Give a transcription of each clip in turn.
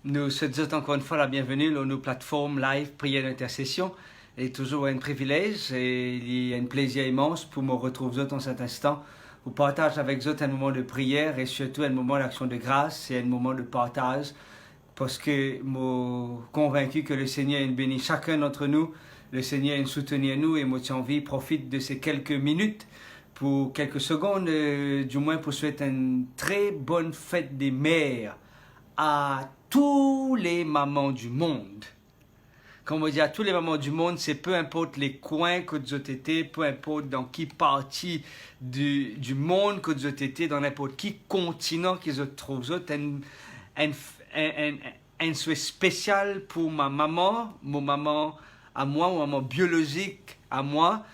Nous souhaitons encore une fois la bienvenue dans nos plateformes live prière d'intercession. C'est toujours un privilège et il y a un plaisir immense pour me retrouver en cet instant. Pour partager avec vous un moment de prière et surtout un moment d'action de grâce et un moment de partage parce que je suis convaincu que le Seigneur bénit chacun d'entre nous. Le Seigneur soutient nous et moi envie profite de ces quelques minutes pour quelques secondes du moins pour souhaiter une très bonne fête des mères à tous les mamans du monde. Comme on dit à tous les mamans du monde, c'est peu importe les coins que vous avez été, peu importe dans qui partie du monde que vous avez été, dans n'importe qui continent qu'ils se trouvent, un souhait spécial pour ma maman à moi, ma maman biologique à moi,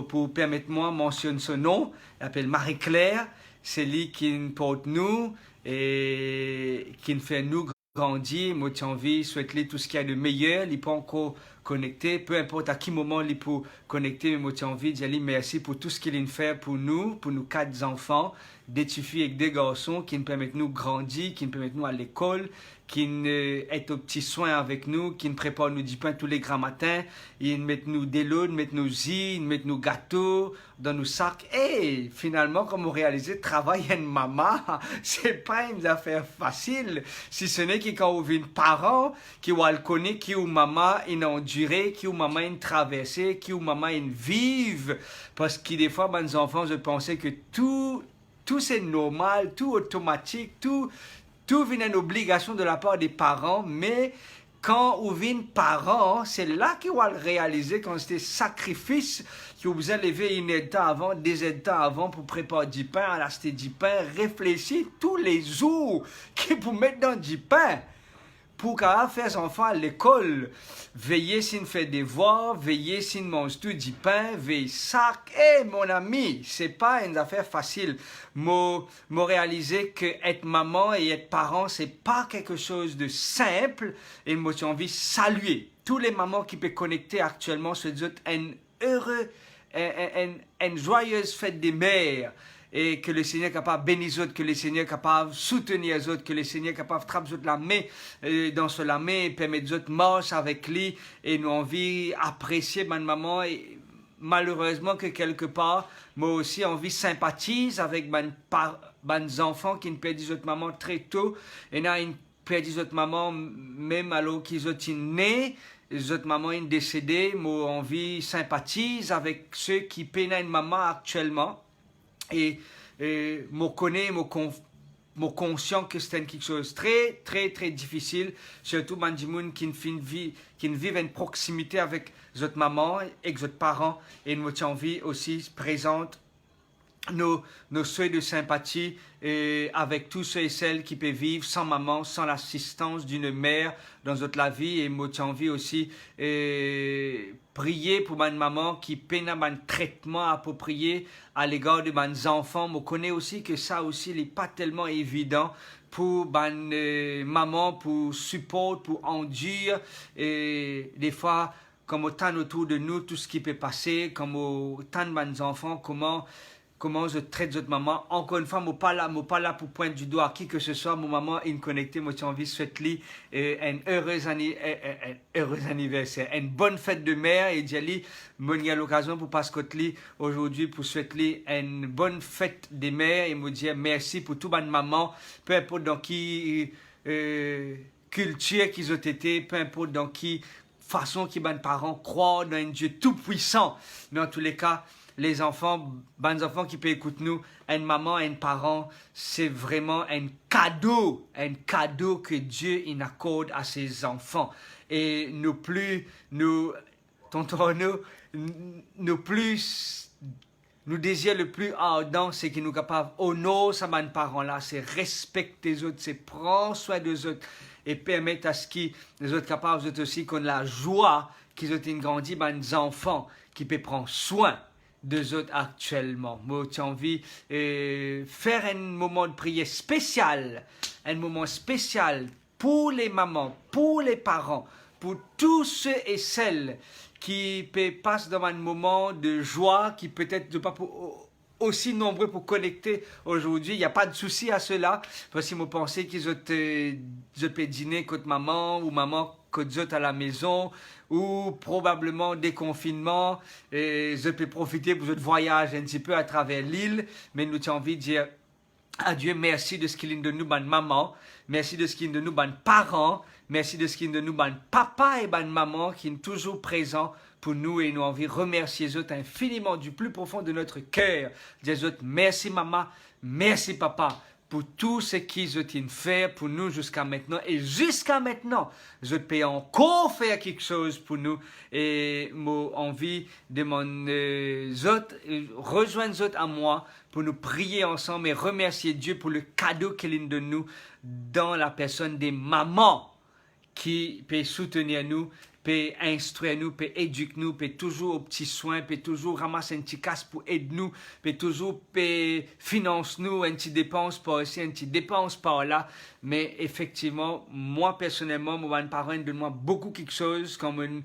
pour permettre-moi de mentionner son nom, elle s'appelle Marie-Claire, c'est lui qui nous porte nous et qui nous fait nous grandir. Moi, j'ai envie, souhaite-lui tout ce qu'il y a de meilleur, il peut encore connecter, peu importe à quel moment il peut connecter, mais moi, j'ai envie de dire merci pour tout ce qu'il nous fait pour nous 4 enfants, des filles et des garçons qui nous permettent de nous grandir, qui nous permettent de nous à l'école, qui nous est aux petits soins avec nous, qui nous préparent nous du pain tous les grands matins, ils mettent nous des lots, ils mettent nos ils mettent nos gâteaux dans nos sacs. Et finalement, comme on réalise, travailler une maman, c'est pas une affaire facile. Si ce n'est que quand on vit un parent qui va le connaître, qui ou maman il a enduré, qui ou maman il traversé, qui ou maman il vive. Parce que des fois, mes enfants, je pensais que tout c'est normal, tout automatique, tout vient une obligation de la part des parents, mais quand on vient parent, c'est là qu'on va le réaliser quand c'était sacrifice, que vous avez levé une état avant, des états avant pour préparer du pain, à l'acheter du pain, réfléchir tous les jours qui pour mettre dans du pain. Pour qu'à faire ses enfants à l'école, veiller s'il fait des devoirs, veiller s'il mange tout du pain, veiller sac. Mon ami, c'est pas une affaire facile. Moi réaliser que être maman et être parent, c'est pas quelque chose de simple. Et moi, j'ai envie de saluer tous les mamans qui peuvent connecter actuellement, se dire une joyeuse fête des mères. Et que le Seigneur est capable de bénir les autres, que le Seigneur est capable de soutenir les autres, que le Seigneur est capable de frapper la main dans la main et permettre aux autres marcher avec lui et nous envie apprécier ma maman et malheureusement que quelque part moi aussi envie sympathise avec mes enfants qui ne perdent les autres mamans très tôt et n'a une perdent les autres mamans même alors qu'ils ont nés. Les autres mamans sont décédées, moi envie sympathise avec ceux qui peinent une maman actuellement. Et je connais, je conscient que c'est quelque chose de très, très, très difficile, surtout dans les gens qui vivent en proximité avec votre maman et votre parents. Et nous avons envie aussi présente nos souhaits de sympathie avec tous ceux et celles qui peuvent vivre sans maman, sans l'assistance d'une mère dans notre vie. Et moi, j'ai envie aussi prier pour ma maman qui peine à un traitement approprié à l'égard de mes enfants. Je connais aussi que ça aussi n'est pas tellement évident pour maman, pour support, pour endurer. Et des fois, comme autant autour de nous, tout ce qui peut passer, comme autant de mes enfants, comment je traite votre maman. Encore une fois, je ne suis pas là pour pointer du doigt à qui que ce soit. Mon maman est connectée. Moi, j'ai envie de souhaiter un heureux anniversaire, une bonne fête de mère. Et j'ai eu l'occasion pour passer aujourd'hui pour souhaiter une bonne fête des mères et me dire merci pour tout bonne maman, peu importe dans qui culture qu'ils ont été, peu importe dans qui façon que mes parents croient dans un Dieu tout-puissant. Mais en tous les cas, les enfants, bonnes enfants qui peuvent écouter nous, une maman, un parent, c'est vraiment un cadeau que Dieu il accorde à ses enfants. Et nous désir le plus ardent, c'est qu'il nous capable honorer ces parents-là, c'est respecter les autres, c'est prendre soin des autres et permettre à ce que les autres capables aussi qu'on la joie qu'ils ont grandi, des enfants qui peuvent prendre soin des autres actuellement. Moi, j'ai envie de faire un moment de prière spécial, un moment spécial pour les mamans, pour les parents, pour tous ceux et celles qui passent dans un moment de joie, qui peut-être ne pas aussi nombreux pour connecter aujourd'hui. Il n'y a pas de souci à cela. Parce que moi, pensais qu'ils ont dîner contre maman ou maman contre eux à la maison ou probablement des confinements. Et je peux profiter pour votre voyage un petit peu à travers l'île. Mais nous avons envie de dire à Dieu merci de ce qu'il de nous, ban maman. Merci de ce qu'il de nous, ban parents. Merci de ce qu'il de nous, ban papa et ban maman qui sont toujours présents pour nous et nous avons envie de remercier eux infiniment du plus profond de notre cœur. Dire merci maman, merci papa pour tout ce qu'ils ont fait pour nous jusqu'à maintenant. Et jusqu'à maintenant, je peux encore faire quelque chose pour nous. Et j'ai envie de rejoindre eux à moi pour nous prier ensemble et remercier Dieu pour le cadeau qu'il donne nous dans la personne des mamans qui peut soutenir nous, peut instruire nous, peut éduquer nous, peut toujours aux petits soins, peut toujours ramasser un petit casse pour aider nous, peut toujours financer nous, un petit dépense par ici, un petit dépense par là. Mais effectivement, moi personnellement, mes parents donnent-moi beaucoup quelque chose, comme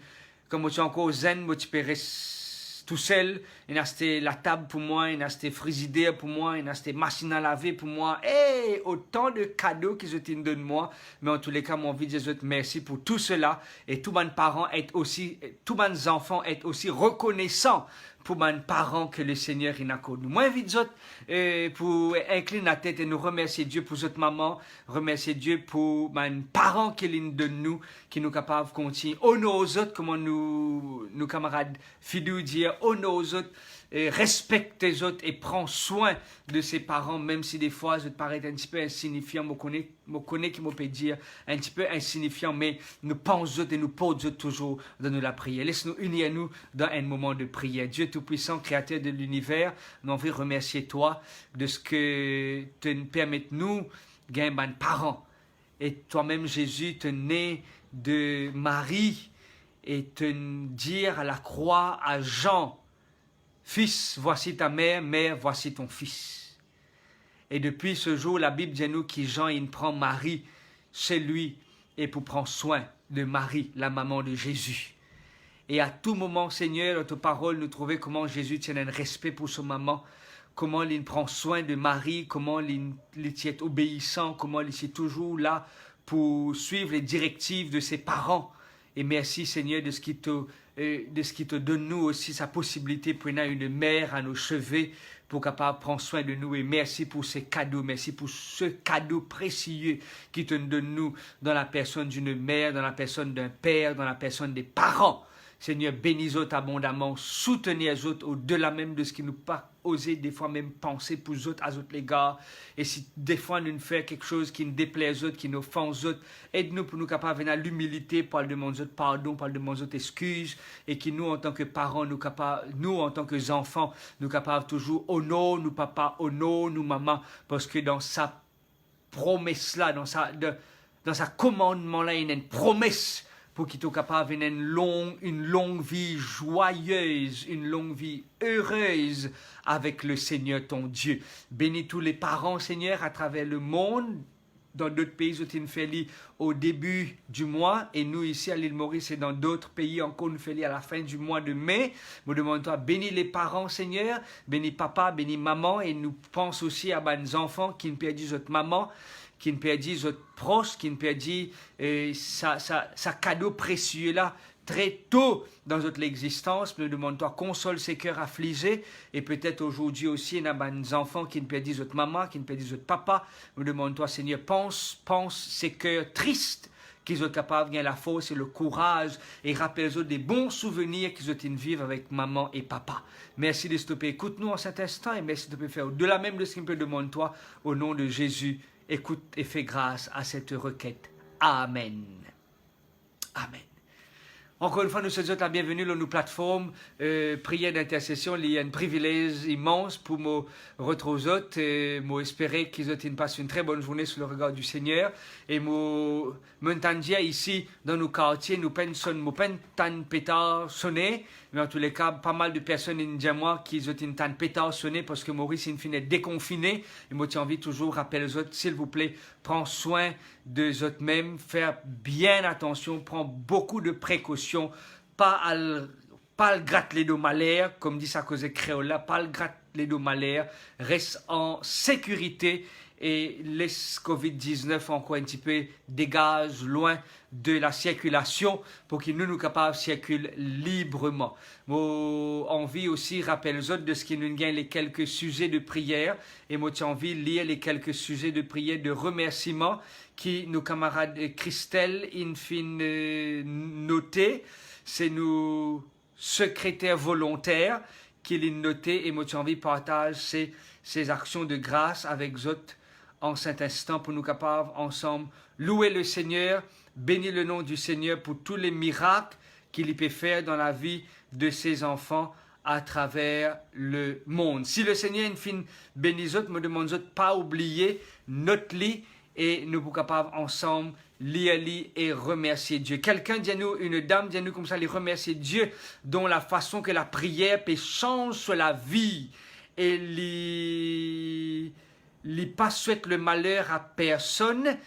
je suis encore zen, moi, tu peux rester tout seul, il a acheté la table pour moi, il a acheté frigidaire pour moi, il a acheté machine à laver pour moi, et autant de cadeaux qu'ils ont donné de moi. Mais en tous les cas, mon envie de dire merci pour tout cela. Et tous mes parents aussi, tous mes enfants sont aussi reconnaissants pour mes parents que le Seigneur il a connu. Moi, invite pour incliner la tête et nous remercier Dieu pour notre maman, remercier Dieu pour mes parents qu'il donne nous, qui nous capables de continuer. Honor aux autres, comment nos camarades fidèles dire, honor aux autres, respecte les autres et prends soin de ses parents, même si des fois, je te paraît un petit peu insignifiant, je connais qui me peut dire un petit peu insignifiant, mais nous pensons et nous posons toujours dans la prière. Laisse-nous unir nous dans un moment de prière. Dieu Tout-Puissant, Créateur de l'univers, nous voulons remercier toi de ce que tu nous permets nous gagner des parents. Et toi-même, Jésus, tu es né de Marie et te dire à la croix à Jean, fils, voici ta mère, mère, voici ton fils. Et depuis ce jour, la Bible dit nous que Jean, il prend Marie chez lui et pour prendre soin de Marie, la maman de Jésus. Et à tout moment, Seigneur, dans ta parole, nous trouvons comment Jésus tient un respect pour sa maman, comment il prend soin de Marie, comment il est obéissant, comment il est toujours là pour suivre les directives de ses parents. Et merci, Seigneur, de ce qui te donne nous aussi sa possibilité pour avoir une mère à nos cheveux pour capable prendre soin de nous. Et merci pour ces cadeaux, merci pour ce cadeau précieux qui te donne nous dans la personne d'une mère, dans la personne d'un père, dans la personne des parents. Seigneur, bénis-nous abondamment, soutenez les autres au-delà même de ce qui nous pas osé des fois même penser pour les autres à autres égards. Et si des fois nous faisons quelque chose qui nous déplaît aux autres, qui nous offense aux autres, aide-nous pour nous capables de venir à l'humilité, pour demander aux autres pardon, pour demander aux autres excuses, et qui nous en tant que parents, nous en tant que enfants, nous capables toujours honorer nous papa, honorer nous maman, parce que dans sa promesse là, dans sa commandement là, il y a une promesse pour qu'il soit capable d'avoir une longue vie joyeuse, une longue vie heureuse avec le Seigneur ton Dieu. Bénis tous les parents, Seigneur, à travers le monde, dans d'autres pays où tu nous fais au début du mois, et nous ici à l'île Maurice et dans d'autres pays encore nous fais à la fin du mois de mai. Nous demandons à bénir les parents, Seigneur, bénis papa, bénis maman, et nous pensons aussi à nos enfants qui nous perdent notre maman, qui nous perdit notre proche, qui nous perdit sa cadeau précieux là, très tôt dans notre existence. Nous demandons à console ces cœurs affligés, et peut-être aujourd'hui aussi, il y a des enfants qui nous perdent notre maman, qui nous perdent notre papa. Nous demandons, Seigneur, pense ces cœurs tristes, qu'ils soient capables de gagner la force et le courage, et rappelle-eux des bons souvenirs qu'ils ont pu vivre avec maman et papa. Merci de stopper. Écoute-nous en cet instant, et merci de te faire au-delà même de ce qu'il peut demander toi, au nom de Jésus. Écoute et fais grâce à cette requête. Amen. Amen. Encore une fois, nous souhaitons la bienvenue dans nos plateformes. Prière d'intercession, il y a un privilège immense pour me retrouver aux autres. Moi, espérer qu'ils passent une très bonne journée sous le regard du Seigneur. Et moi, ici, dans nos quartiers, nous pensons, tan pétard sonné. Mais en tous les cas, pas mal de personnes disent moi qu'ils ont une tan pétard sonné parce que Maurice, il finit déconfiné. Et moi, j'ai envie toujours rappeler aux autres, s'il vous plaît, prends soin de autres même, faire bien attention, prends beaucoup de précautions, pas pas le gratte les dos malheur, comme dit ça cause créole là, pas le gratte les dos malheur, reste en sécurité et laisse Covid-19 encore un petit peu dégage loin de la circulation pour que nous capables de circuler librement. Moi, envie aussi, rappelle aux autres de ce qui nous gagne les quelques sujets de prière et moi, j'ai envie de lire les quelques sujets de prière de remerciement qui nos camarades Christelle, infine noté, c'est nos secrétaires volontaires qui les noté et moi, j'ai envie de partager ces actions de grâce avec vous autres en cet instant pour nous capables ensemble louer le Seigneur, bénir le nom du Seigneur pour tous les miracles qu'il peut faire dans la vie de ses enfants à travers le monde. Si le Seigneur fin bénit autres, me demande autres pas oublier notre lit et nous sommes capables ensemble lire et remercier Dieu. Quelqu'un dit à nous, une dame dit à nous comme ça, les remercier Dieu dont la façon que la prière peut changer sur la vie et il pas souhaite le malheur à personne.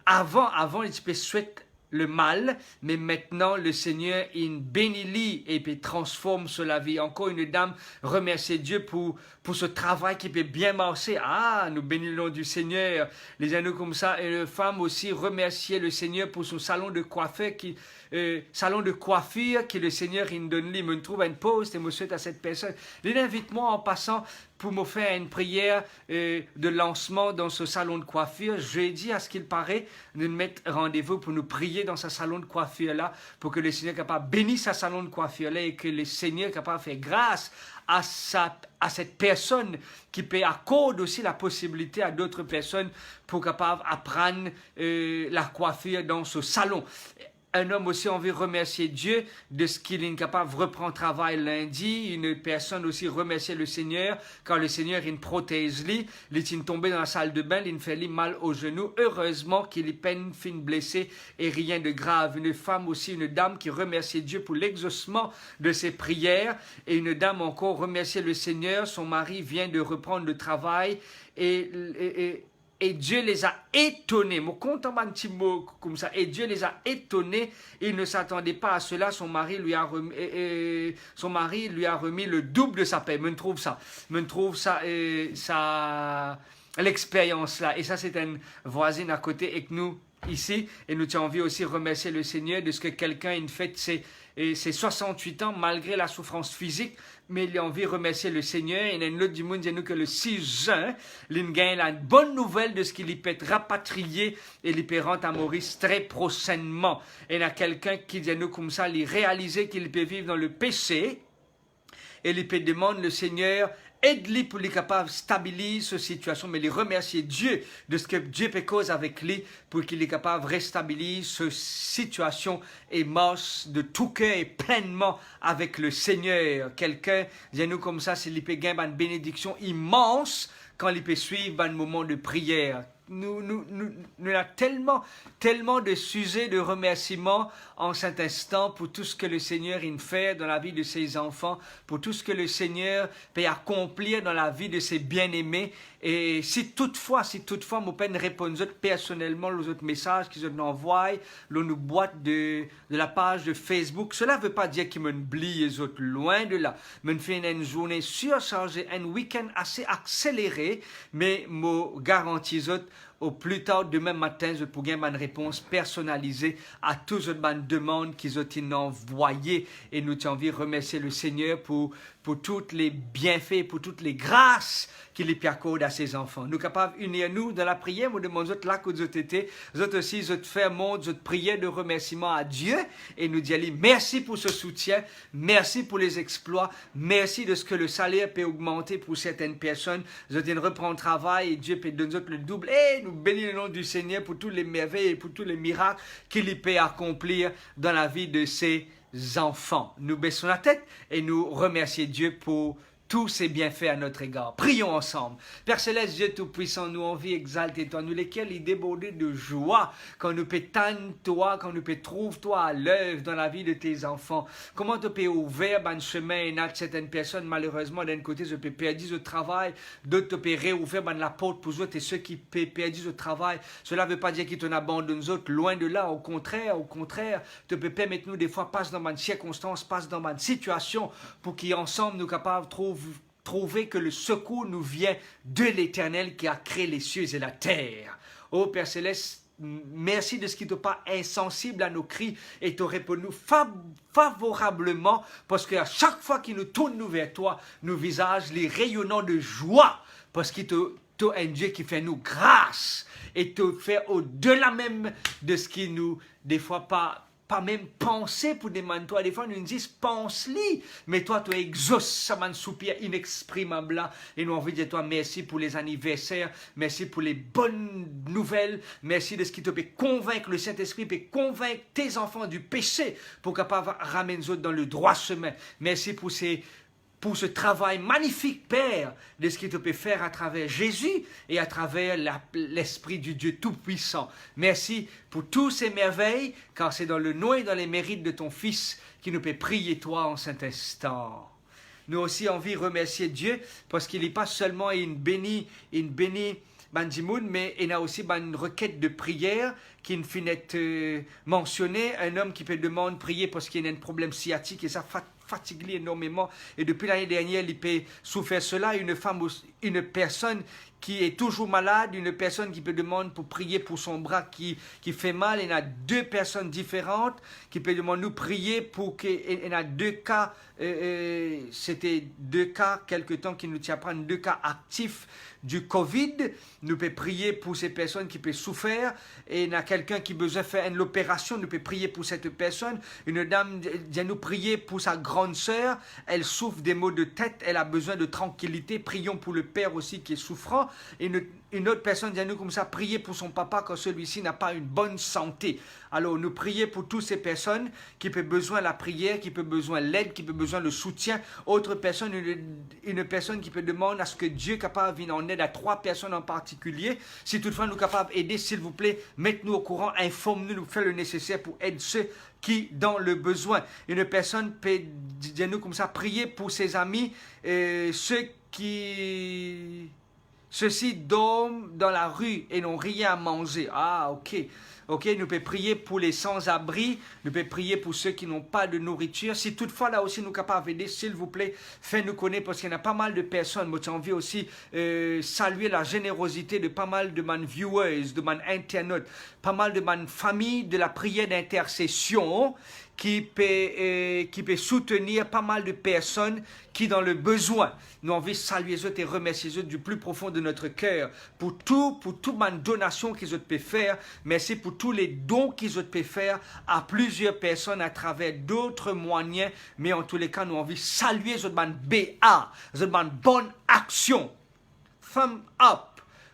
Avant, il peut souhaiter le mal, mais maintenant, le Seigneur, il bénit et peut transforme sur la vie. Encore une dame, remercier Dieu pour ce travail qui peut bien marcher. Ah, nous bénissons du Seigneur. Les anneaux comme ça, et une femme aussi, remercier le Seigneur pour son salon de coiffure que le Seigneur il donne lui. Me trouve une pause et me souhaite à cette personne. Il invite-moi en passant pour me faire une prière de lancement dans ce salon de coiffure. Jeudi, à ce qu'il paraît, nous mettre rendez-vous pour nous prier dans ce salon de coiffure là, pour que le Seigneur soit capable de bénir ce salon de coiffure là et que le Seigneur soit capable de faire grâce à cette personne qui peut accorder aussi la possibilité à d'autres personnes pour capable apprendre la coiffure dans ce salon. Un homme aussi envie de remercier Dieu de ce qu'il est capable de reprendre travail lundi. Une personne aussi remercier le Seigneur quand le Seigneur il protège lui. Il est tombé dans la salle de bain, il fait lui mal au genou. Heureusement qu'il est peine fin blessé et rien de grave. Une femme aussi, une dame qui remercie Dieu pour l'exaucement de ses prières. Et une dame encore remercier le Seigneur. Son mari vient de reprendre le travail et Dieu les a étonnés. Moi, compte un petit mot comme ça. Et Dieu les a étonnés. Il ne s'attendait pas à cela. Son mari lui a remis le double de sa paie. Me trouve ça l'expérience là. Et ça, c'est une voisine à côté avec nous ici. Et nous avons envie aussi de remercier le Seigneur de ce que quelqu'un a fait ses 68 ans malgré la souffrance physique. Mais il a envie de remercier le Seigneur. Il y a une autre du monde qui dit que le 6 juin, il gagne la bonne nouvelle de ce qu'il peut être rapatrié et il peut rentrer à Maurice très prochainement. Et il y a quelqu'un qui dit nous comme ça, il réaliser qu'il peut vivre dans le péché et il peut demander le Seigneur aide-lui pour lui capable de stabiliser cette situation, mais il remercier Dieu de ce que Dieu peut causer avec lui pour qu'il est capable de restabiliser cette situation et marche de tout cœur et pleinement avec le Seigneur. Quelqu'un, dis-nous comme ça, s'il peut gagner une bénédiction immense quand il peut suivre un moment de prière. Nous avons tellement de sujets de remerciement en cet instant pour tout ce que le Seigneur fait dans la vie de ses enfants, pour tout ce que le Seigneur peut accomplir dans la vie de ses bien-aimés. Et si toutefois, mon père répond personnellement aux autres messages qu'ils nous envoient, nous boîte de la page de Facebook, cela ne veut pas dire qu'ils m'oublient les autres, loin de là. Je fais une journée surchargée, un week-end assez accéléré, mais je garantis aux autres, au plus tard demain matin, je pourrai avoir une réponse personnalisée à toutes les demandes qu'ils ont envoyées. Et nous avons envie de remercier le Seigneur pour tous les bienfaits, pour toutes les grâces qu'il accorde à ses enfants. Nous sommes capables d'unir nous dans la prière. Nous demandons là que vous été, vous aussi, vous faire montre, votre prière de remerciement à Dieu. Et nous disons merci pour ce soutien, merci pour les exploits, merci de ce que le salaire peut augmenter pour certaines personnes. Vous allez reprendre le travail et Dieu peut donner le double. Et nous bénissons le nom du Seigneur pour toutes les merveilles et pour tous les miracles qu'il peut accomplir dans la vie de ses enfants. Nous baissons la tête et nous remercions Dieu pour tous ses bienfaits à notre égard. Prions ensemble. Père Céleste, Dieu Tout-Puissant, nous envie exalter toi, nous lesquels il débordait de joie quand nous pétons toi, quand nous trouver toi à l'œuvre dans la vie de tes enfants. Comment tu peux ouvrir un chemin et certaines personnes, malheureusement, d'un côté, je peux perdre le travail, d'autres tu peux réouvrir la porte pour eux et ceux qui perdent le travail. Cela ne veut pas dire qu'ils t'abandonnent autres, loin de là, au contraire, tu peux permettre nous des fois passer dans une circonstance, passer dans une situation pour qu'ensemble nous capables de trouver que le secours nous vient de l'Éternel qui a créé les cieux et la terre. Ô Père Céleste, merci de ce qui n'est pas insensible à nos cris et te réponds-nous favorablement parce qu'à chaque fois qu'il nous tourne vers toi, nos visages les rayonnant de joie parce qu'il te un Dieu qui fait nous grâce et te fait au-delà même de ce qui nous, des fois pas même penser pour demander toi. Des fois, nous nous disons, pense-li. Mais toi, tu exauces ça, man soupir inexprimable là. Et nous, on veut dire, toi, merci pour les anniversaires. Merci pour les bonnes nouvelles. Merci de ce qui te peut convaincre, le Saint-Esprit peut convaincre tes enfants du péché pour capable ramener les autres dans le droit chemin. Merci pour ce travail magnifique, Père, de ce qu'il te peut faire à travers Jésus et à travers l'Esprit du Dieu Tout-Puissant. Merci pour toutes ces merveilles, car c'est dans le nom et dans les mérites de ton Fils qui nous peut prier toi en cet instant. Nous aussi envie de remercier Dieu parce qu'il n'est pas seulement une bénie Bandimoun, mais il y a aussi une requête de prière qui nous finit mentionner. Un homme qui peut demander de prier parce qu'il a un problème sciatique et ça fatigue énormément. Et depuis l'année dernière, il peut souffrir cela. Une personne qui est toujours malade, une personne qui peut demander pour prier pour son bras qui fait mal. Il y a deux personnes différentes qui peuvent demander nous prier pour que. Il y a deux cas, c'était deux cas, quelque temps qui nous tient à prendre, deux cas actifs du Covid. Nous pouvons prier pour ces personnes qui peuvent souffrir. Et il y a quelqu'un qui a besoin de faire une opération, nous pouvons prier pour cette personne. Une dame vient nous prier pour sa grande sœur. Elle souffre des maux de tête, elle a besoin de tranquillité. Prions pour le père aussi qui est souffrant. Et une autre personne vient nous comme ça prier pour son papa quand celui-ci n'a pas une bonne santé. Alors nous prions pour toutes ces personnes qui peuvent besoin de la prière, qui peuvent besoin de l'aide, qui peuvent besoin de soutien. Autre personne, une personne qui peut demander à ce que Dieu est capable de venir en aide à 3 personnes en particulier. Si toutefois nous sommes capables d'aider, s'il vous plaît, mettez-nous au courant, informe-nous, nous faisons le nécessaire pour aider ceux qui dans le besoin. Une personne peut dire nous comme ça, prier pour ses amis, ceux-ci dorment dans la rue et n'ont rien à manger. Ah, ok. Ok, nous pouvons prier pour les sans-abri, nous pouvons prier pour ceux qui n'ont pas de nourriture. Si toutefois là aussi nous sommes capables d'aider, s'il vous plaît, faites-nous connaître parce qu'il y a pas mal de personnes. Moi, j'ai envie aussi saluer la générosité de pas mal de man viewers, de man internautes, pas mal de man familles de la prière d'intercession qui peut soutenir pas mal de personnes qui dans le besoin. Nous envie de saluer eux et remercier eux du plus profond de notre cœur pour toute ma donation qu'ils peuvent faire. Merci pour tous les dons qu'ils peuvent faire à plusieurs personnes à travers d'autres moyens. Mais en tous les cas, nous envie de saluer eux ma BA, eux ma bonne action. Thumb up.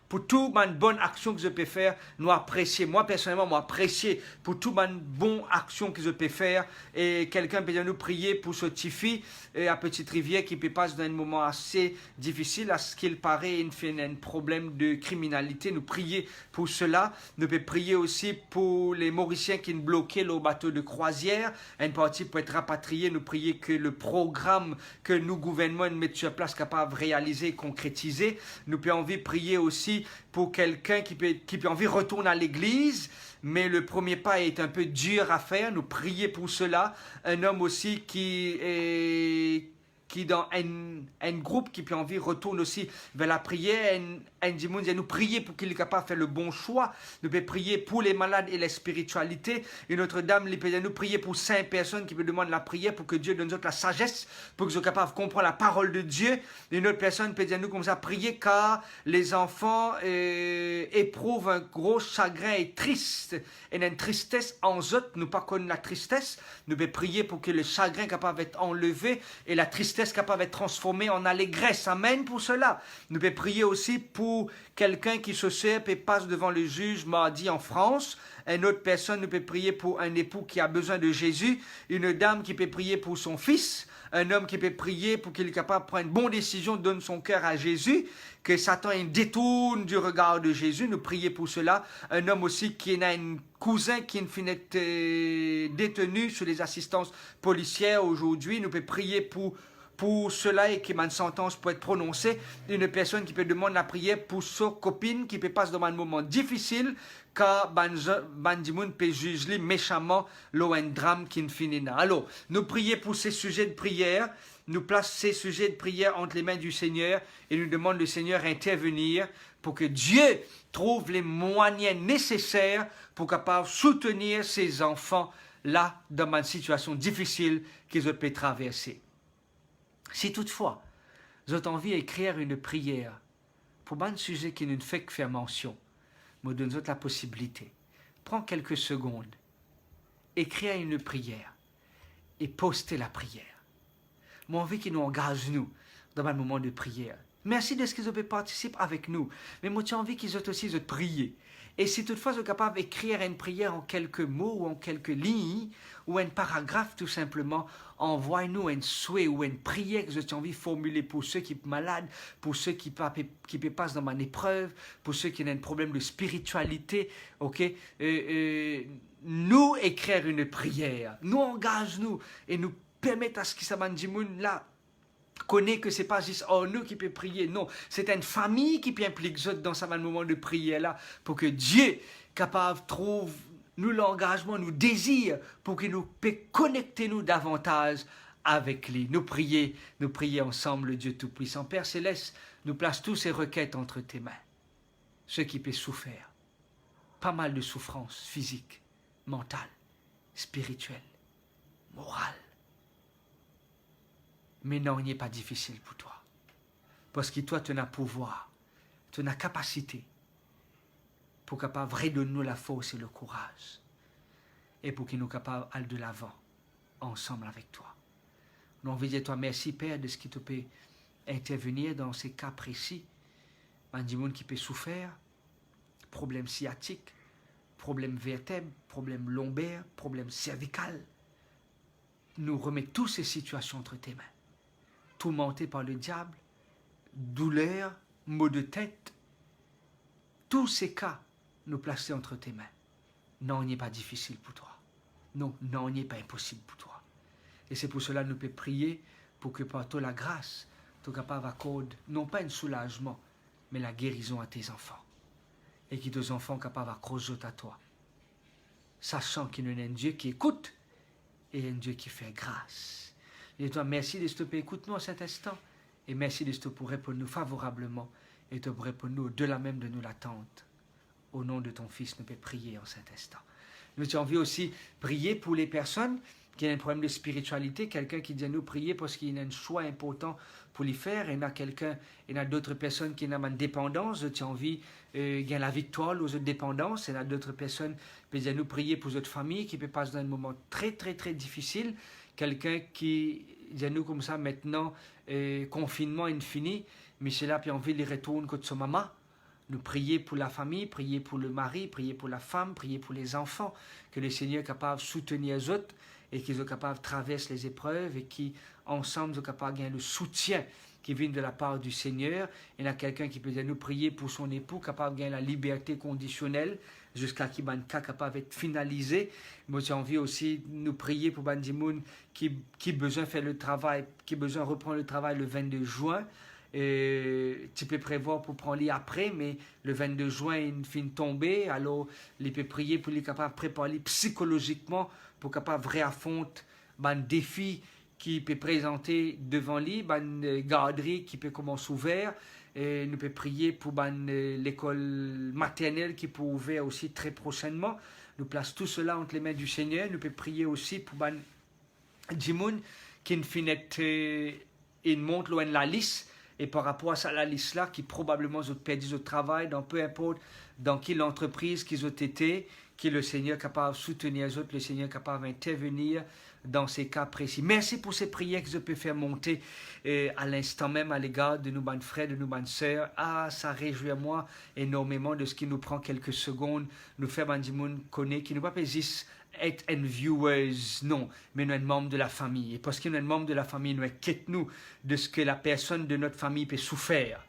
Pour toute ma bonne action que je peux faire, nous apprécier. Moi, personnellement, m'apprécier pour toute ma bonne action que je peux faire. Et quelqu'un peut nous prier pour ce petit fille à Petite Rivière qui peut passer dans un moment assez difficile. À ce qu'il paraît, il fait un problème de criminalité. Nous prier pour cela. Nous pouvons prier aussi pour les Mauriciens qui sont bloqués au bateau de croisière. Une partie peut être rapatriée. Nous prier que le programme que nous, gouvernement, mettons sur place, capable de réaliser et concrétiser. Nous pouvons envie de prier aussi pour quelqu'un qui peut envie de retourner à l'église, mais le premier pas est un peu dur à faire. Nous prions pour cela. Un homme aussi qui dans un groupe qui peut envie retourne aussi vers la prière. Un dimanche, nous prier pour qu'il est capable de faire le bon choix. Nous pouvons prier pour les malades et la spiritualité. Une autre dame, nous prier pour 5 personnes qui peuvent demander la prière pour que Dieu donne la sagesse, pour qu'ils soient capables de comprendre la parole de Dieu. Une autre personne peut dire nous comme ça, prier car les enfants éprouvent un gros chagrin et triste. Et une tristesse en eux, nous pas connaître la tristesse. Nous pouvons prier pour que le chagrin est capable d'être enlevé et la tristesse capable d'être transformée en allégresse. Amen pour cela. Nous pouvons prier aussi pour quelqu'un qui se sert et passe devant le juge mardi en France. Une autre personne, nous peut prier pour un époux qui a besoin de Jésus. Une dame qui peut prier pour son fils. Un homme qui peut prier pour qu'il soit capable de prendre une bonne décision, donne son cœur à Jésus. Que Satan détourne du regard de Jésus. Nous prions pour cela. Un homme aussi qui a un cousin qui est détenu sous les assistances policières aujourd'hui. Nous pouvons prier pour cela et que ma sentence peut être prononcée. Une personne qui peut demander la prière pour sa copine qui peut passer dans un moment difficile car Bandimoun peut juger méchamment un drame qui ne finit pas. Alors, nous prions pour ces sujets de prière. Nous plaçons ces sujets de prière entre les mains du Seigneur et nous demandons le Seigneur d'intervenir pour que Dieu trouve les moyens nécessaires pour capable soutenir ces enfants là dans une situation difficile qu'ils peuvent traverser. Si toutefois, vous avez envie d'écrire une prière pour un sujet qui ne fait que faire mention, me donne la possibilité. Prends quelques secondes, écrire une prière et postez la prière. Moi, envie qu'il nous engage nous dans un moment de prière. Merci de ce qu'ils ont participé avec nous, mais moi, j'ai envie qu'ils ont aussi prié. Et si toutefois vous êtes capable d'écrire une prière en quelques mots ou en quelques lignes, ou un paragraphe tout simplement, envoie-nous un souhait ou une prière que vous avez envie de formuler pour ceux qui sont malades, pour ceux qui passent dans une épreuve, pour ceux qui ont un problème de spiritualité. Ok, nous écrire une prière, nous engage-nous et nous permettre à ce que ça m'a dit là. Connaît que ce n'est pas juste nous qui peut prier, non, c'est une famille qui peut impliquer dans ce moment de prière là pour que Dieu capable trouve nous l'engagement, nous désire pour qu'il nous puisse connecter nous davantage avec lui. Nous prier ensemble, Dieu Tout-Puissant. Père Céleste, nous place tous ces requêtes entre tes mains. Ceux qui peuvent souffrir, pas mal de souffrances physiques, mentales, spirituelles, morales. Mais non, il n'est pas difficile pour toi. Parce que toi, tu as pouvoir, tu as capacité pour capable redonner-nous la force et le courage. Et pour qu'il nous capable d'aller de l'avant, ensemble avec toi. Nous envie de dire toi merci, Père, de ce qui te peut intervenir dans ces cas précis. Un monde qui peut souffrir, problème sciatique, problème vertèbre, problème lombaire, problème cervical. Nous remettons toutes ces situations entre tes mains. Tourmenté par le diable, douleur, maux de tête, tous ces cas, nous placer entre tes mains. Non, il n'est pas difficile pour toi. Non, il n'est pas impossible pour toi. Et c'est pour cela que nous pouvons prier pour que par toi la grâce, tu es capable d'accorder, non pas un soulagement, mais la guérison à tes enfants. Et que tes enfants soient capables d'accrocher à toi. Sachant qu'il y a un Dieu qui écoute et un Dieu qui fait grâce. Et toi, merci de ce que écoute-nous à cet instant. Et merci de ce que pour répondre nous favorablement. Et te répondre nous au-delà même de nous l'attente. Au nom de ton Fils, nous pouvons prier en cet instant. Nous avons envie aussi prier pour les personnes qui ont un problème de spiritualité. Quelqu'un qui dit à nous prier parce qu'il y a un choix important pour les faire. Il y a d'autres personnes qui ont une dépendance. Nous avons envie de gagner la victoire aux autres dépendances. Il y a d'autres personnes qui disent à nous prier pour notre famille qui peut passer dans un moment très très très difficile. Quelqu'un qui dit à nous comme ça maintenant, confinement infini, mais c'est là puis envie de retourner contre son maman. Nous prier pour la famille, prier pour le mari, prier pour la femme, prier pour les enfants, que le Seigneur est capable de soutenir les autres et qu'ils sont capables de traverser les épreuves et qui ensemble sont capables de gagner le soutien qui vient de la part du Seigneur. Il y a quelqu'un qui peut nous prier pour son époux, capable de gagner la liberté conditionnelle jusqu'à ce qu'il soit capable d'être finalisé. Moi, j'ai envie aussi de nous prier pour Bandimoun qui a besoin de faire le travail, qui a besoin de reprendre le travail le 22 juin. Tu peux prévoir pour prendre les après, mais le 22 juin, il finit de tomber. Alors, il peut prier pour les capables de préparer psychologiquement pour capable de réaffronter un défi qui peut présenter devant lui, une garderie qui peut commencer ouvert. Et nous pouvons prier pour l'école maternelle qui peut ouvrir aussi très prochainement. Nous plaçons tout cela entre les mains du Seigneur. Nous pouvons prier aussi pour Jimoun qui il monte loin de la liste. Et par rapport à ça, la liste-là, qui probablement ont perdu leur travail, dans peu importe dans quelle entreprise qu'ils ont été, que le Seigneur est capable de soutenir les autres, le Seigneur est capable d'intervenir dans ces cas précis. Merci pour ces prières que je peux faire monter à l'instant même à l'égard de nos bonnes frères, de nos bonnes sœurs. Ah, ça réjouit moi énormément de ce qui nous prend quelques secondes, nous faire bandimoun connaître, qui ne va pas juste être un viewers, non, mais nous sommes membres de la famille. Et parce que nous sommes membres de la famille, nous inquiétons-nous de ce que la personne de notre famille peut souffrir.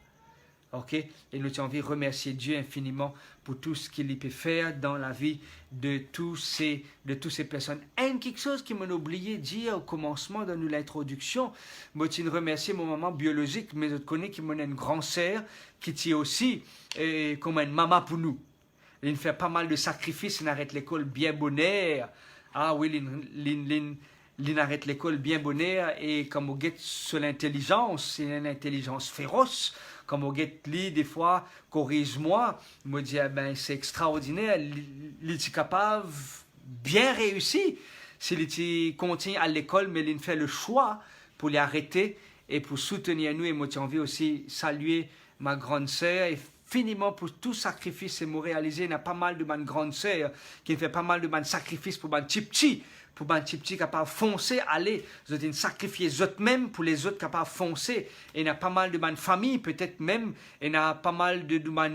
Ok? Et nous avons envie de remercier Dieu infiniment pour tout ce qu'il peut faire dans la vie de toutes ces personnes. Et quelque chose qui m'a oublié de dire au commencement de l'introduction, moi je remercie mon maman biologique, mais je connais qui m'a une grande sœur qui est aussi comme une maman pour nous. Il fait pas mal de sacrifices, il arrête l'école bien bonheur. Ah oui, il arrête l'école bien bonheur et comme on guette sur l'intelligence, c'est une intelligence féroce. Comme on guette lui, des fois, corrige-moi, me dit, ben, c'est extraordinaire, il est capable, bien réussi, s'il continue à l'école, mais il fait le choix pour l'arrêter et pour soutenir nous. Et moi, j'ai envie aussi de saluer ma grande sœur et finiment pour tout sacrifice que nous réalisé. Il y a pas mal de ma grande sœur qui fait pas mal de sacrifices pour ma petit pour les petits capables de foncer, aller, vous êtes sacrifier eux-mêmes pour les autres capables de foncer. Et il y a pas mal de ma famille, peut-être même, et il y a pas mal de ma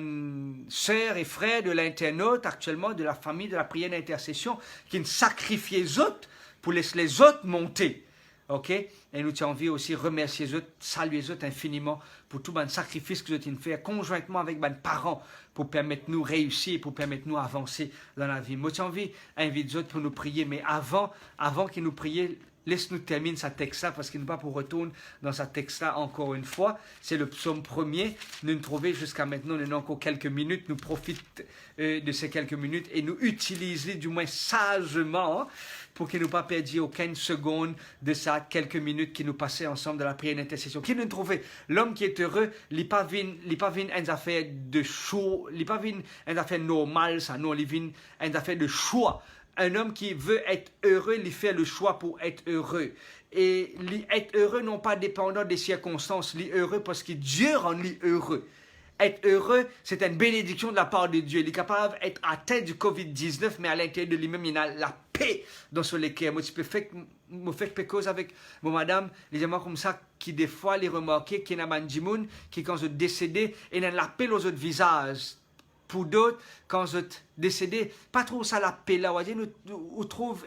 sœurs et frères de l'internaute actuellement, de la famille, de la prière d'intercession, qui sacrifient les autres pour laisser les autres monter. Ok? Et nous avons envie aussi de remercier les autres, saluer les autres infiniment pour tout le sacrifice que vous avez fait conjointement avec mes parents pour permettre nous réussir, pour permettre nous avancer dans la vie. Moi, j'ai envie d'inviter les autres pour nous prier, mais avant qu'ils nous prient, laisse-nous terminer ce texte-là, parce qu'il n'est pas pour retourner dans ce texte-là encore une fois. C'est le psaume 1er. Nous nous trouvons jusqu'à maintenant, nous avons encore quelques minutes. Nous profitons de ces quelques minutes et nous utilisons du moins sagement pour qu'il ne nous pas perdu aucune seconde de ces quelques minutes qui nous passaient ensemble dans la prière d'intercession. Qui nous trouvait l'homme qui est heureux, il n'est pas venu une affaire de choix, il n'est pas venu une affaire normale, ça, non, il vient une affaire de choix. Un homme qui veut être heureux, il fait le choix pour être heureux. Et être heureux non pas dépendant des circonstances, il est heureux parce que Dieu rend lui heureux. Être heureux, c'est une bénédiction de la part de Dieu. Il est capable d'être atteint du Covid-19, mais à l'intérieur de lui-même, il a la paix dans son cœur. Moi, je peux faire quelque chose avec mon madame, les gens comme ça, qui des fois, les remarquer qu'il y a un gens qui, quand ils sont décédés, ils ont la paix aux autres visages. Pour d'autres, quand ils sont décédés, pas trop ça la paix là. On trouve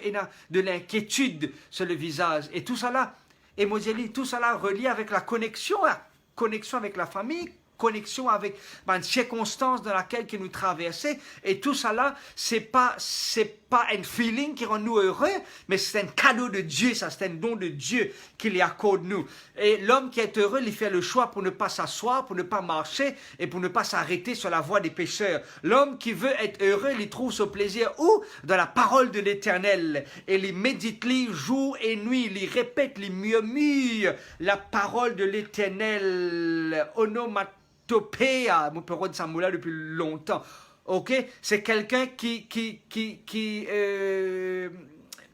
de l'inquiétude sur le visage. Et tout ça là, et moi, je dis, tout ça là relié avec la connexion avec la famille, connexion avec une circonstance dans laquelle nous traversons. Et tout ça là, c'est pas un feeling qui rend nous heureux, mais c'est un cadeau de Dieu, ça, c'est un don de Dieu qu'il y accorde nous. Et l'homme qui est heureux, il fait le choix pour ne pas s'asseoir, pour ne pas marcher et pour ne pas s'arrêter sur la voie des pécheurs. L'homme qui veut être heureux, il trouve ce plaisir où? Dans la parole de l'Éternel. Et il médite jour et nuit, il répète, il murmure la parole de l'Éternel. Onomatopéa, mon père de Samoula depuis longtemps. Ok, c'est quelqu'un qui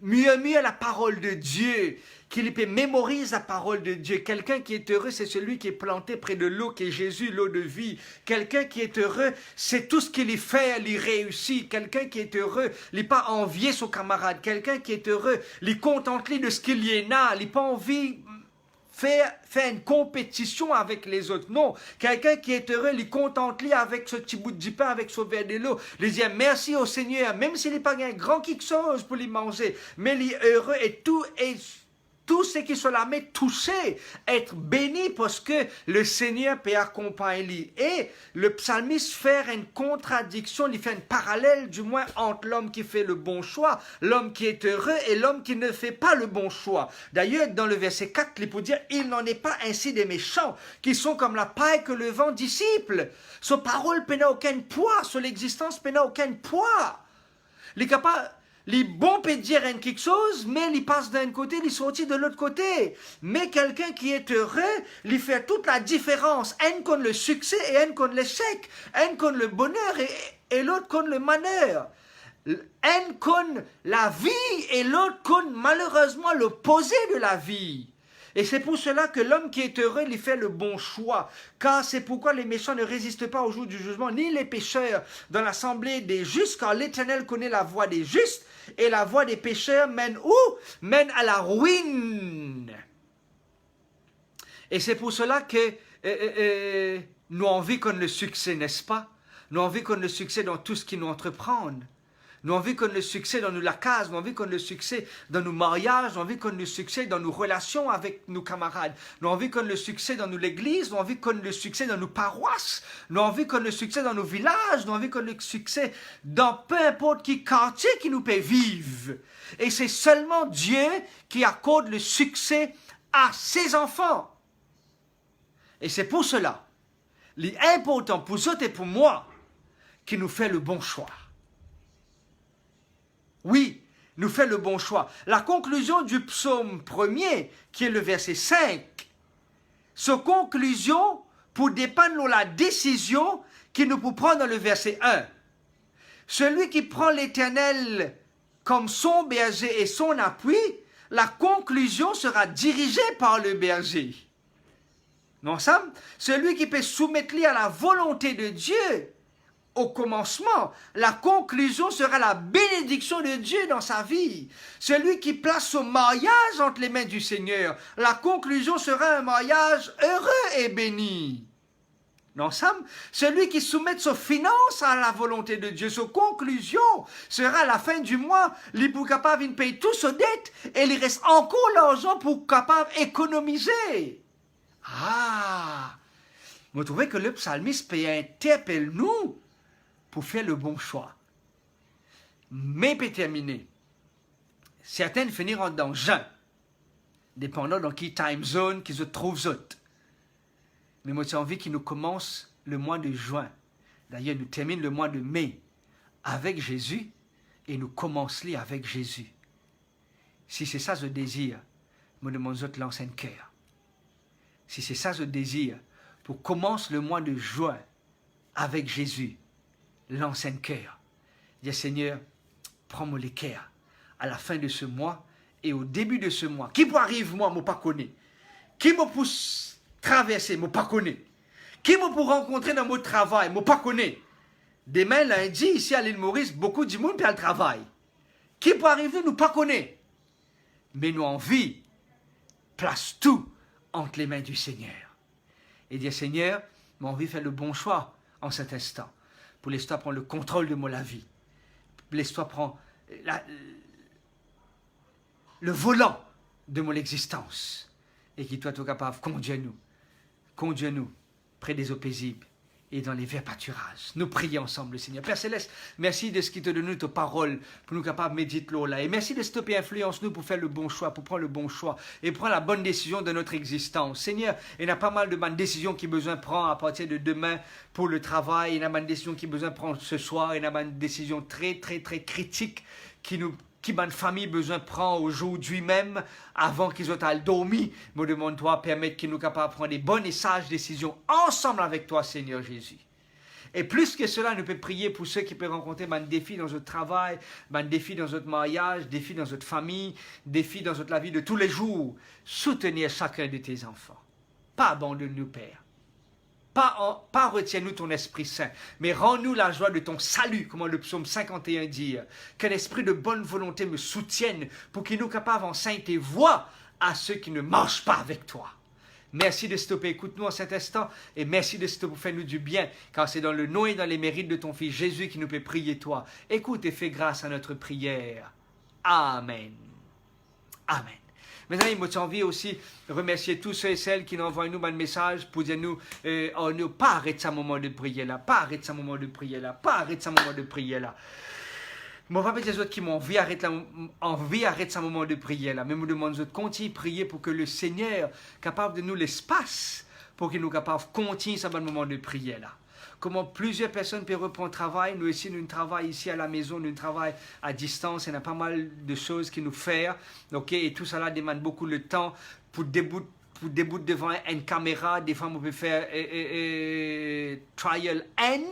murmure la parole de Dieu, qui mémorise la parole de Dieu. Quelqu'un qui est heureux, c'est celui qui est planté près de l'eau, qui est Jésus, l'eau de vie. Quelqu'un qui est heureux, c'est tout ce qu'il fait, il réussit. Quelqu'un qui est heureux, il n'est pas envier son camarade. Quelqu'un qui est heureux, il contente de ce qu'il y en a, il n'a pas envie faire une compétition avec les autres. Non, quelqu'un qui est heureux, il contente avec ce petit bout de pain, avec ce verre de l'eau. Il dit merci au Seigneur, même s'il n'est pas un grand quelque chose pour lui manger, mais il est heureux et tout ce qui sont là, mais touché, être béni parce que le Seigneur peut accompagner. Et le psalmiste fait une contradiction, il fait un parallèle du moins entre l'homme qui fait le bon choix, l'homme qui est heureux et l'homme qui ne fait pas le bon choix. D'ailleurs, dans le verset 4, il peut dire, il n'en est pas ainsi des méchants, qui sont comme la paille que le vent dissipe. Sa parole n'a aucun poids, son existence n'a aucun poids. Il est capable... Les bons peuvent dire quelque chose, mais ils passent d'un côté, ils sortent de l'autre côté. Mais quelqu'un qui est heureux, il fait toute la différence. Un contre le succès et un contre l'échec. Un contre le bonheur et l'autre contre le malheur. Un contre la vie et l'autre contre malheureusement l'opposé de la vie. Et c'est pour cela que l'homme qui est heureux, il fait le bon choix. Car c'est pourquoi les méchants ne résistent pas au jour du jugement, ni les pécheurs dans l'assemblée des justes, car l'Éternel connaît la voie des justes, et la voie des pécheurs mène où? Mène à la ruine. Et c'est pour cela que nous avons envie qu'on le succès, n'est-ce pas? Nous avons envie qu'on le succès dans tout ce qui nous entreprend. Nous avons envie qu'on le succès dans la case, nous avons envie qu'on le succès dans nos mariages, nous avons envie qu'on le succès dans nos relations avec nos camarades, nous avons envie qu'on le succès dans l'église, nous avons envie qu'on le succès dans nos paroisses, nous avons envie qu'on le succès dans nos villages, nous avons envie qu'on le succès dans peu importe qui quartier qui nous peut vivre. Et c'est seulement Dieu qui accorde le succès à ses enfants. Et c'est pour cela, l'important pour vous et pour moi, qui nous fait le bon choix. Oui, nous fait le bon choix. La conclusion du psaume 1er, qui est le verset 5, cette conclusion pour dépendre de la décision qu'il nous peut prendre dans le verset 1. Celui qui prend l'Éternel comme son berger et son appui, la conclusion sera dirigée par le berger. Non, Sam? Celui qui peut soumettre à la volonté de Dieu, au commencement, la conclusion sera la bénédiction de Dieu dans sa vie. Celui qui place son mariage entre les mains du Seigneur, la conclusion sera un mariage heureux et béni. Non, Sam? Celui qui soumet ses finances à la volonté de Dieu, sa conclusion sera à la fin du mois, il est capable de payer toutes ses dettes et il reste encore l'argent pour capable d'économiser. Ah! Vous trouvez que le psalmiste peut interpeller nous pour faire le bon choix. Mais pour terminer, certaines finiront dans juin, dépendant dans quelle time zone qu'ils se trouvent. Mais moi j'ai envie qu'ils nous commencent le mois de juin. D'ailleurs, nous terminons le mois de mai avec Jésus et nous commençons avec Jésus. Si c'est ça ce désir, me demande de lancer un cœur. Si c'est ça ce désir, pour commencer le mois de juin avec Jésus, lance un cœur. Dis Seigneur, prends-moi les cœurs à la fin de ce mois et au début de ce mois. Qui peut arriver, moi, je ne pas connais. Qui me pousse traverser, je ne pas connais. Qui me peut rencontrer dans mon travail, je ne pas connais. Demain, lundi, ici à l'île Maurice, beaucoup de monde peut le travail. Qui peut arriver, nous ne pas connais. Mais nous envie, place tout entre les mains du Seigneur. Et dire Seigneur, j'ai envie de faire le bon choix en cet instant. Pour l'histoire prendre le contrôle de la vie. Pour l'histoire prendre le volant de mon existence. Et qui toi, tout capable, conduis-nous près des eaux paisibles et dans les verts pâturages. Nous prions ensemble, Seigneur. Père Céleste, merci de ce qui te donne ta parole pour nous capables de méditer là. Et merci de ce qui influence nous pour faire le bon choix, pour prendre le bon choix et prendre la bonne décision de notre existence. Seigneur, il y a pas mal de bonnes décisions qui besoin de prendre à partir de demain pour le travail. Il y a une décision qui besoin de prendre ce soir. Il y a une décision très, très, très critique qui ma famille besoin de prendre aujourd'hui même, avant qu'ils aient dormi. Me demande-toi, permettre qu'ils nous capables de prendre des bonnes et sages décisions ensemble avec toi, Seigneur Jésus. Et plus que cela, nous pouvons prier pour ceux qui peuvent rencontrer des défis dans notre travail, des défis dans notre mariage, des défis dans notre famille, des défis dans la vie de tous les jours. Soutenir chacun de tes enfants. Pas abandonne-nous, Père. Pas retiens-nous ton Esprit Saint, mais rends-nous la joie de ton salut, comme le psaume 51 dit. Qu'un esprit de bonne volonté me soutienne pour qu'il nous capable en sainte et voie à ceux qui ne marchent pas avec toi. Merci de stopper, écoute-nous en cet instant et merci de stopper pour faire nous du bien, car c'est dans le nom et dans les mérites de ton Fils Jésus qui nous peut prier toi. Écoute et fais grâce à notre prière. Amen. Amen. Mes amis, moi j'ai envie aussi de remercier tous ceux et celles qui nous envoient nous un message pour dire nous, pas arrêter ce moment de prière là, pas arrêter ce moment de prière là, pas arrêter ce moment de prière là. Moi, je ne vais pas dire autres qui m'ont envie d'arrêter ce moment de prière là, mais me demande de continuer à prier pour que le Seigneur capable de nous l'espace pour qu'il nous capable de continuer ce moment de prière là. Comment plusieurs personnes peuvent reprendre le travail. Nous aussi, nous travaillons ici à la maison, nous travaillons à distance. Il y a pas mal de choses qui nous font. Okay? Et tout cela demande beaucoup de temps pour débouter devant une caméra. Des fois, on peut faire trial N.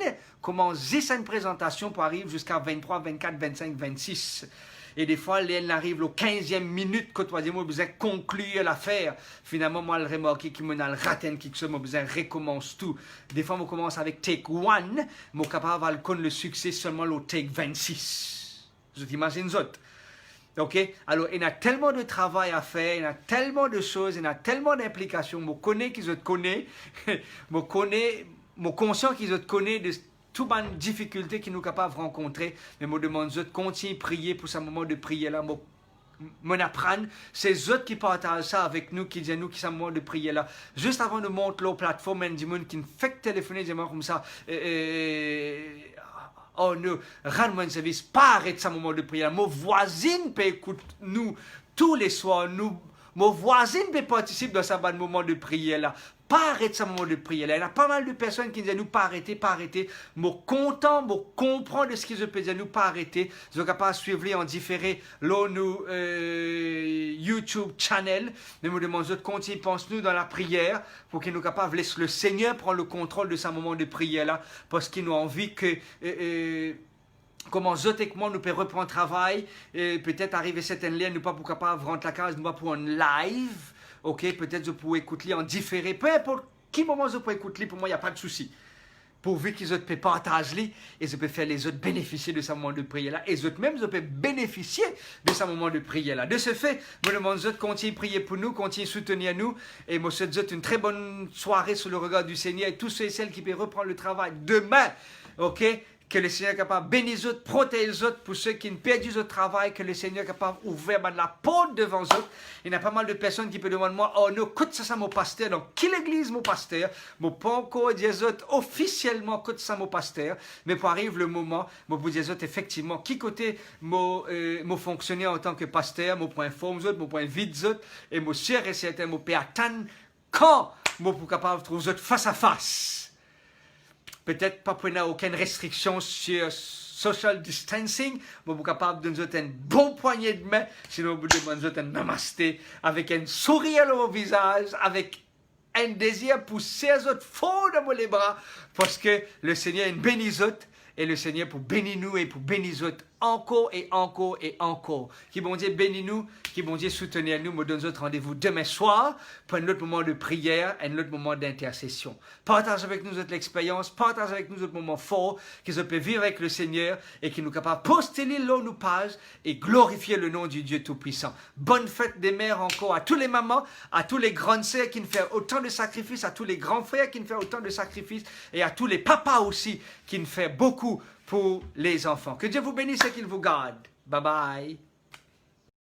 Comment une présentation pour arriver jusqu'à 23, 24, 25, 26. Et des fois, elle arrive au 15e minute, quand on a besoin de conclure l'affaire. Finalement, moi, elle remarque qu'il m'a raté quelque chose, moi, besoin recommence tout. Des fois, on commence avec take 1, mais capable de connaître le succès seulement au take 26. Vous imaginez ça? Ok, alors il y a tellement de travail à faire, il y a tellement de choses, il y a tellement d'implications. Je connais qu'ils te connaissent, je conscient qu'ils te connaissent de toutes les difficultés qu'ils nous capables de rencontrer. Mais je demande de continuer à prier pour ce moment de prière là. Je apprendre, c'est eux qui partagent ça avec nous, qui disent nous qui sommes moment de prière là. Juste avant de monter la plateforme, il y a des gens qui me font téléphoner, des gens comme ça. Oh non, rends-moi un service, pas arrête ce moment de prière. Mon voisine peut écouter nous tous les soirs. Mon voisine peut participer dans ce moment de prière là. Pas arrête ce moment de prière là. Il y a pas mal de personnes qui disent nous pas arrêter, pas arrêter. Moi content, moi comprendre de ce qu'ils peuvent dire nous pas arrêter. Je suis capable de suivre en différé là nous YouTube channel. Mais me demande de continuer pense nous dans la prière pour qu'il nous capable de laisser le Seigneur prendre le contrôle de ce moment de prière là parce qu'il nous a envie que comment zotiquement nous pouvons reprendre le travail, peut-être arriver certaines lignes, nous pas pour capable de rentrer la case, nous pas pour un live, ok, peut-être je peux écouter en différé, peu importe quel moment je peux écouter, pour moi il n'y a pas de souci. Pourvu qu'ils peuvent partager et je peux faire les autres bénéficier de ce moment de prière là, et les autres même je peux bénéficier de ce moment de prière là. De ce fait, je demande de continuer à prier pour nous, continuer à soutenir nous, et je vous souhaite une très bonne soirée sous le regard du Seigneur et tous ceux et celles qui peuvent reprendre le travail demain, ok. Que le Seigneur est capable de bénir les autres, protéger les autres pour ceux qui ne perdent le travail, que le Seigneur est capable d'ouvrir la porte devant eux. Il y a pas mal de personnes qui peuvent demander moi, oh non, écoute ça mon pasteur, donc quelle église mon pasteur? Je ne peux pas encore dire aux autres officiellement écoute ça mon pasteur, mais pour arriver le moment, je vous dire aux autres effectivement qui côté mon fonctionner en tant que pasteur, mon point informe aux autres, mon point vide aux autres, et mon sûr et certain, mon peut attendre quand je suis capable de trouver aux autres face à face. Peut-être pas prendre aucune restriction sur social distancing, mais vous êtes capable de nous donner une bonne poignée de main, sinon vous demandez un namasté, avec un sourire au visage, avec un désir pour ces autres faux dans les bras, parce que le Seigneur est béni autres, et le Seigneur pour bénir nous et pour bénir les autres encore et encore et encore. Qui bon Dieu bénit nous, qui bon Dieu soutenir nous, me donne notre rendez-vous demain soir pour un autre moment de prière, un autre moment d'intercession. Partage avec nous notre expérience, partage avec nous notre moment fort, qu'ils peut vivre avec le Seigneur et qui nous capable de poster nos pages et glorifier le nom du Dieu Tout-Puissant. Bonne fête des mères encore à tous les mamans, à tous les grandes sœurs qui nous font autant de sacrifices, à tous les grands frères qui nous font autant de sacrifices et à tous les papas aussi qui nous font beaucoup pour les enfants. Que Dieu vous bénisse et qu'il vous garde. Bye bye.